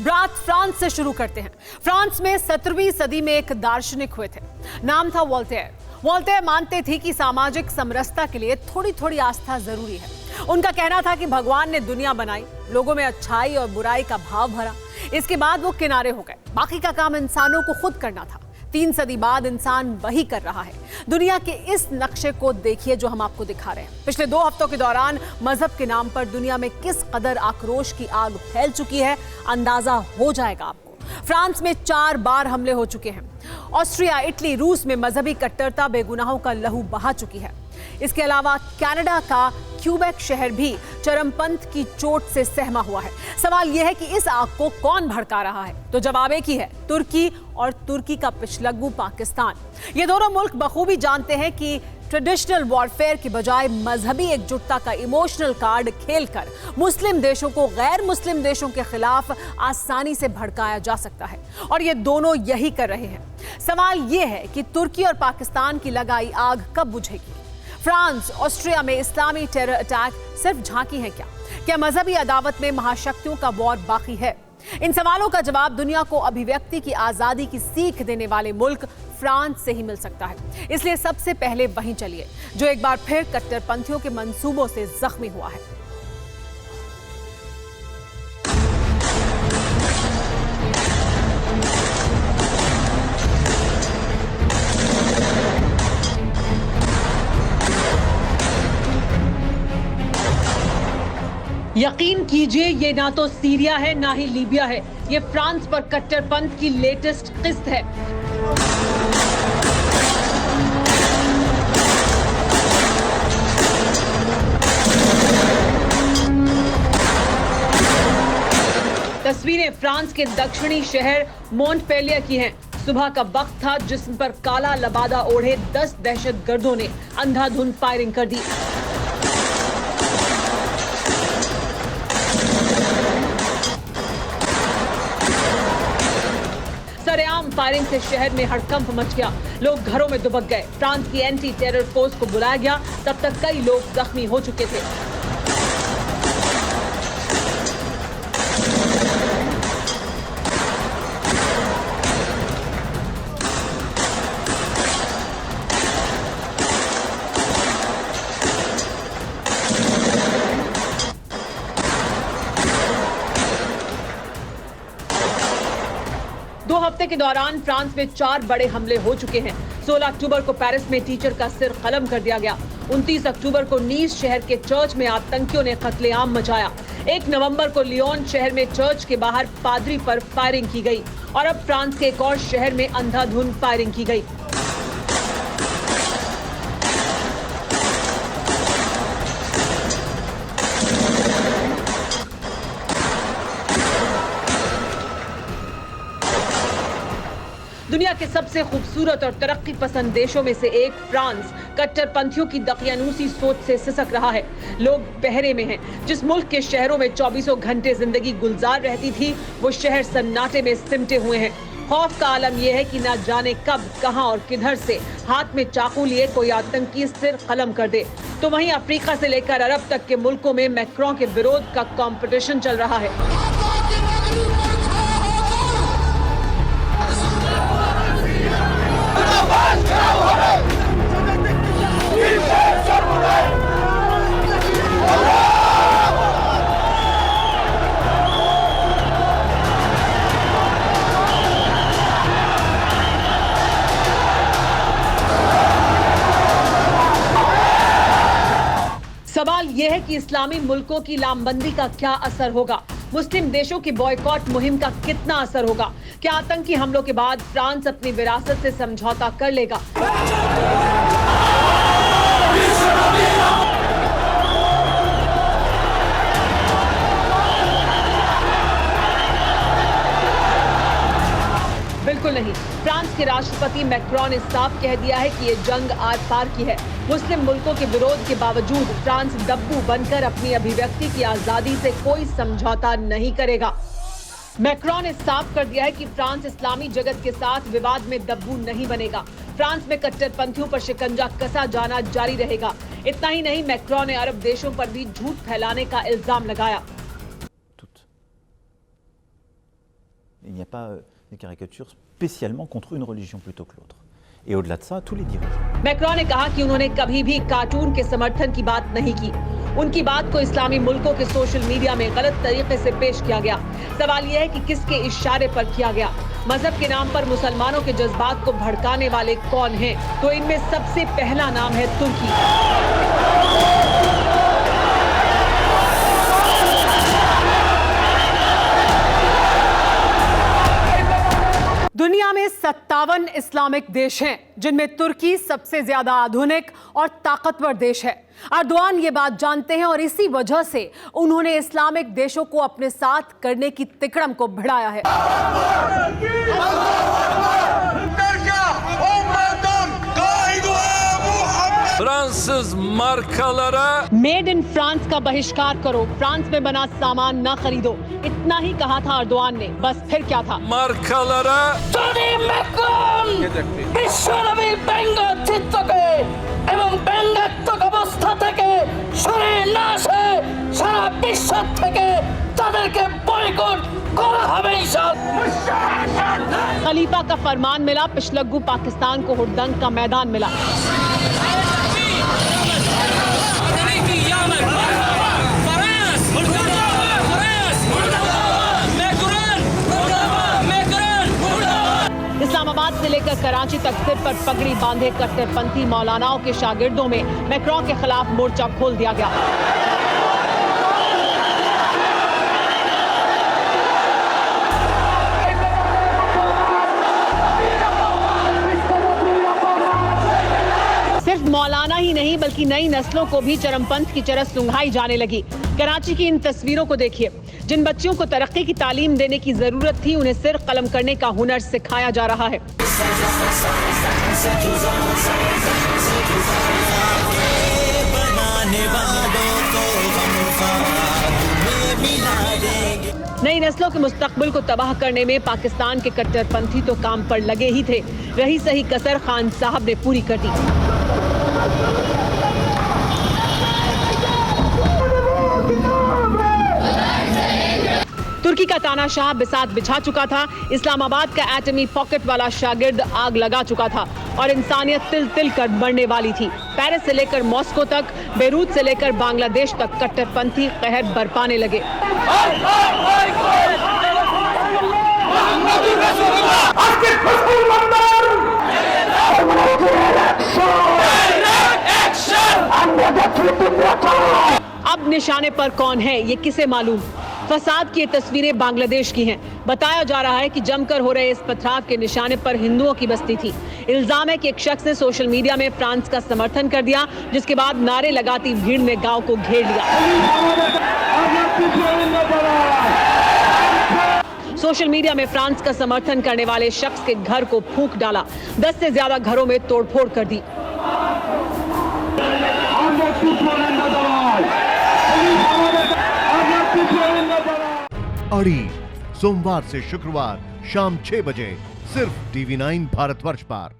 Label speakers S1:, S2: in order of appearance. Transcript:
S1: बात फ्रांस से शुरू करते हैं। फ्रांस में 17वीं सदी में एक दार्शनिक हुए थे, नाम था वोल्टेयर। वोल्टेयर मानते थे कि सामाजिक समरसता के लिए थोड़ी थोड़ी आस्था जरूरी है। उनका कहना था कि भगवान ने दुनिया बनाई, लोगों में अच्छाई और बुराई का भाव भरा, इसके बाद वो किनारे हो गए। बाकी का काम इंसानों को खुद करना था। 3 सदी बाद इंसान वही कर रहा है। दुनिया के इस नक्शे को देखिए जो हम आपको दिखा रहे हैं। पिछले 2 हफ्तों के दौरान मजहब के नाम पर दुनिया में किस कदर आक्रोश की आग फैल चुकी है, अंदाजा हो जाएगा आपको। फ्रांस में 4 बार हमले हो चुके हैं। ऑस्ट्रिया, इटली, रूस में मजहबी कट्टरता बेगुनाहों का लहू बहा चुकी है। इसके अलावा कनाडा का क्यूबेक शहर भी चरमपंथ की चोट से सहमा हुआ है। सवाल यह है कि इस आग को कौन भड़का रहा है? तो जवाब एक ही है, तुर्की, और तुर्की का पिछलग्गू पाकिस्तान। ये दोनों मुल्क बखूबी जानते हैं कि ट्रेडिशनल वॉरफेयर की बजाय मजहबी एकजुटता का इमोशनल कार्ड खेलकर मुस्लिम देशों को गैर मुस्लिम देशों के खिलाफ आसानी से भड़काया जा सकता है, और ये दोनों यही कर रहे हैं। सवाल यह है कि तुर्की और पाकिस्तान की लगाई आग कब बुझेगी? फ्रांस, ऑस्ट्रिया में इस्लामी टेरर अटैक सिर्फ झांकी है क्या? क्या मजहबी अदावत में महाशक्तियों का वॉर बाकी है? इन सवालों का जवाब दुनिया को अभिव्यक्ति की आजादी की सीख देने वाले मुल्क फ्रांस से ही मिल सकता है। इसलिए सबसे पहले वहीं चलिए जो एक बार फिर कट्टरपंथियों के मंसूबों से जख्मी हुआ है। यकीन कीजिए, ये ना तो सीरिया है ना ही लीबिया है, ये फ्रांस पर कट्टरपंथ की लेटेस्ट किस्त है। तस्वीरें फ्रांस के दक्षिणी शहर मोंटपेलियर की हैं। सुबह का वक्त था जिस पर काला लबादा ओढ़े 10 दहशतगर्दों ने अंधाधुंध फायरिंग कर दी। सरेआम फायरिंग से शहर में हड़कंप मच गया, लोग घरों में दुबक गए। फ्रांस की एंटी टेरर फोर्स को बुलाया गया, तब तक कई लोग जख्मी हो चुके थे। हफ्ते के दौरान फ्रांस में 4 बड़े हमले हो चुके हैं। 16 अक्टूबर को पेरिस में टीचर का सिर कलम कर दिया गया। 29 अक्टूबर को नीस शहर के चर्च में आतंकियों ने कत्लेआम मचाया। 1 नवंबर को लियोन शहर में चर्च के बाहर पादरी पर फायरिंग की गई, और अब फ्रांस के एक और शहर में अंधाधुंध फायरिंग की गई। दुनिया के सबसे खूबसूरत और तरक्की पसंद देशों में से एक फ्रांस कट्टरपंथियों की दकियानूसी सोच से सिसक रहा है। लोग पहरे में हैं। जिस मुल्क के शहरों में 24 घंटे जिंदगी गुलजार रहती थी, वो शहर सन्नाटे में सिमटे हुए हैं। खौफ का आलम यह है कि ना जाने कब, कहां और किधर से हाथ में चाकू लिए कोई आतंकी सिर कलम कर दे। तो वहीं अफ्रीका से लेकर अरब तक के मुल्कों में मैक्रों के विरोध का कंपटीशन चल रहा है। सवाल यह है कि इस्लामी मुल्कों की लामबंदी का क्या असर होगा? मुस्लिम देशों की बॉयकॉट मुहिम का कितना असर होगा? क्या आतंकी हमलों के बाद फ्रांस अपनी विरासत से समझौता कर लेगा? बिल्कुल नहीं। फ्रांस के राष्ट्रपति मैक्रों ने साफ कह दिया है कि ये जंग आर पार की है। मुस्लिम मुल्कों के विरोध के बावजूद फ्रांस दब्बू बनकर अपनी अभिव्यक्ति की आजादी से कोई समझौता नहीं करेगा। मैक्रों ने साफ कर दिया है कि फ्रांस इस्लामी जगत के साथ विवाद में दब्बू नहीं बनेगा। फ्रांस में कट्टरपंथियों पर शिकंजा कसा जाना जारी रहेगा। इतना ही नहीं, मैक्रों ने अरब देशों पर भी झूठ फैलाने का इल्जाम लगाया।
S2: Il n'y a pas de caricature spécialement contre une religion plutôt que l'autre. Et au-delà de ça, tous les dirigeants.
S1: Macron ने कहा कि उन्होंने कभी भी कार्टून के समर्थन की बात नहीं की। उनकी बात को इस्लामी मुल्कों के सोशल मीडिया में गलत तरीके से पेश किया गया। सवाल यह है कि किसके इशारे पर किया गया। मजहब के नाम पर मुसलमानों के जज्बात को भड़काने वाले कौन हैं? तो इनमें सबसे पहला नाम है तुर्की। दुनिया में 57 इस्लामिक देश हैं, जिनमें तुर्की सबसे ज्यादा आधुनिक और ताकतवर देश है। अर्दोआन ये बात जानते हैं और इसी वजह से उन्होंने इस्लामिक देशों को अपने साथ करने की तिकड़म को भिड़ाया है।
S3: Fransız markalara
S1: made in France का बहिष्कार करो, फ्रांस में बना सामान न खरीदो, इतना ही कहा था अर्दोआन ने। बस फिर क्या था?
S3: markalara
S4: যদি ম্যাক্রন বিশ্বনবীর ব্যঙ্গচিত্রকে এবং ব্যঙ্গাত্মক অবস্থা থেকে সরে না আসে, সারা বিশ্ব থেকে তাদেরকে বয়কট করা হবে ইনশাআল্লাহ।
S1: खलीफा का फरमान मिला, पिछलग्गू पाकिस्तान को हुड़दंग का मैदान मिला। इस्लामाबाद से लेकर कराची तक सिर पर पगड़ी बांधे कट्टरपंथी मौलानाओं के शागिर्दों में मैक्रोन के खिलाफ मोर्चा खोल दिया गया। सिर्फ मौलाना ही नहीं बल्कि नई नस्लों को भी चरमपंथ की चरस सुंघाई जाने लगी। कराची की इन तस्वीरों को देखिए। जिन बच्चियों को तरक्की की तालीम देने की जरूरत थी, उन्हें सिर कलम करने का हुनर सिखाया जा रहा है। नई नस्लों के मुस्तकबिल को तबाह करने में पाकिस्तान के कट्टरपंथी तो काम पर लगे ही थे, रही सही कसर खान साहब ने पूरी कर दी। तुर्की का तानाशाह बिसात बिछा चुका था, इस्लामाबाद का एटमी पॉकेट वाला शागिर्द आग लगा चुका था और इंसानियत तिल तिल कर मरने वाली थी। पेरिस से लेकर मॉस्को तक, बेरूत से लेकर बांग्लादेश तक कट्टरपंथी कहर बरपाने लगे। अब निशाने पर कौन है, ये किसे मालूम? फसाद की ये तस्वीरें बांग्लादेश की हैं। बताया जा रहा है कि जमकर हो रहे इस पथराव के निशाने पर हिंदुओं की बस्ती थी। इल्जाम है कि एक शख्स ने सोशल मीडिया में फ्रांस का समर्थन कर दिया, जिसके बाद नारे लगाती भीड़ ने गांव को घेर लिया। सोशल मीडिया में फ्रांस का समर्थन करने वाले शख्स के घर को फूंक डाला, 10 से ज्यादा घरों में तोड़फोड़ कर दी।
S5: अड़ी सोमवार से शुक्रवार शाम 6 बजे सिर्फ TV9 भारतवर्ष पर।